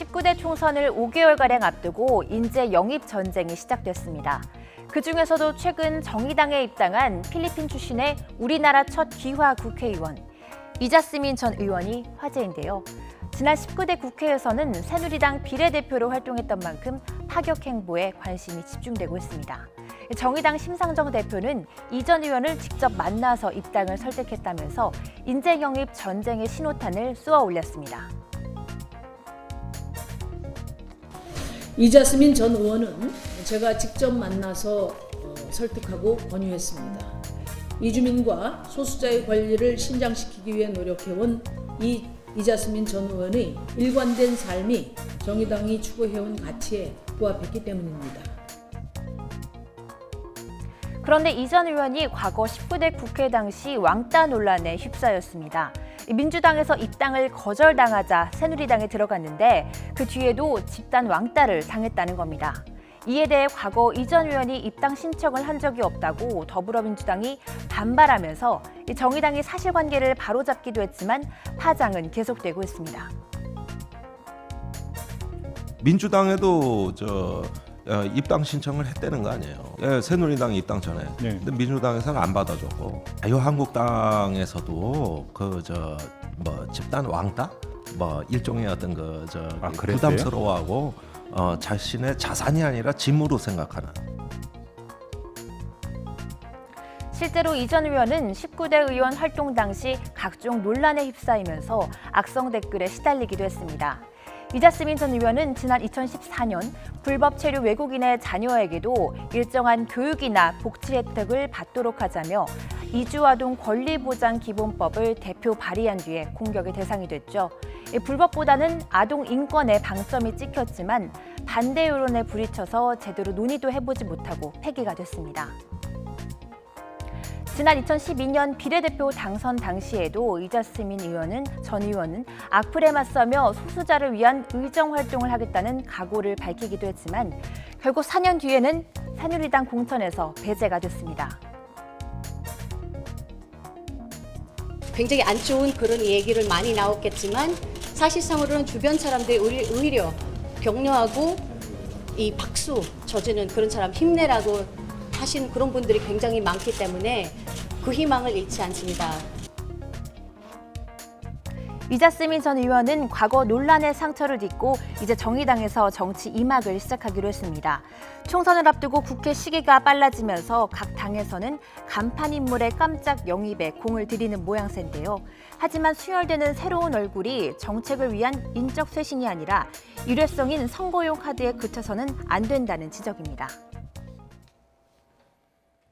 19대 총선을 5개월가량 앞두고 인재 영입 전쟁이 시작됐습니다. 그중에서도 최근 정의당에 입당한 필리핀 출신의 우리나라 첫 귀화 국회의원 이자스민 전 의원이 화제인데요. 지난 19대 국회에서는 새누리당 비례대표로 활동했던 만큼 파격 행보에 관심이 집중되고 있습니다. 정의당 심상정 대표는 이 전 의원을 직접 만나서 입당을 설득했다면서 인재 영입 전쟁의 신호탄을 쏘아 올렸습니다. 이자스민 전 의원은 제가 직접 만나서 설득하고 권유했습니다. 이주민과 소수자의 권리를 신장시키기 위해 노력해온 이자스민 전 의원의 일관된 삶이 정의당이 추구해온 가치에 부합했기 때문입니다. 그런데 이 전 의원이 과거 19대 국회 당시 왕따 논란에 휩싸였습니다. 민주당에서 입당을 거절당하자 새누리당에 들어갔는데 그 뒤에도 집단 왕따를 당했다는 겁니다. 이에 대해 과거 이 전 의원이 입당 신청을 한 적이 없다고 더불어민주당이 반발하면서 정의당이 사실관계를 바로잡기도 했지만 파장은 계속되고 있습니다. 민주당에도 입당 신청을 했다는 거 아니에요. 예, 새누리당 입당 전에. 네. 근데 민주당에서는 안 받아줬고, 자유한국당에서도 집단 왕따, 일종의 어떤 부담스러워하고 자신의 자산이 아니라 짐으로 생각하는. 실제로 이 전 의원은 19대 의원 활동 당시 각종 논란에 휩싸이면서 악성 댓글에 시달리기도 했습니다. 이자스민 전 의원은 지난 2014년 불법 체류 외국인의 자녀에게도 일정한 교육이나 복지 혜택을 받도록 하자며 이주아동 권리보장기본법을 대표 발의한 뒤에 공격의 대상이 됐죠. 불법보다는 아동 인권에 방점이 찍혔지만 반대 여론에 부딪혀서 제대로 논의도 해보지 못하고 폐기가 됐습니다. 지난 2012년 비례대표 당선 당시에도 이자스민 전 의원은 악플에 맞서며 소수자를 위한 의정 활동을 하겠다는 각오를 밝히기도 했지만 결국 4년 뒤에는 새누리당 공천에서 배제가 됐습니다. 굉장히 안 좋은 그런 얘기를 많이 나왔겠지만 사실상으로는 주변 사람들이 오히려 격려하고 이 박수 쳐주는 그런 사람 힘내라고 하신 그런 분들이 굉장히 많기 때문에 그 희망을 잃지 않습니다. 이자스민 전 의원은 과거 논란의 상처를 딛고 이제 정의당에서 정치 2막을 시작하기로 했습니다. 총선을 앞두고 국회 시기가 빨라지면서 각 당에서는 간판 인물의 깜짝 영입에 공을 들이는 모양새인데요. 하지만 수혈되는 새로운 얼굴이 정책을 위한 인적 쇄신이 아니라 일회성인 선거용 카드에 그쳐서는 안 된다는 지적입니다.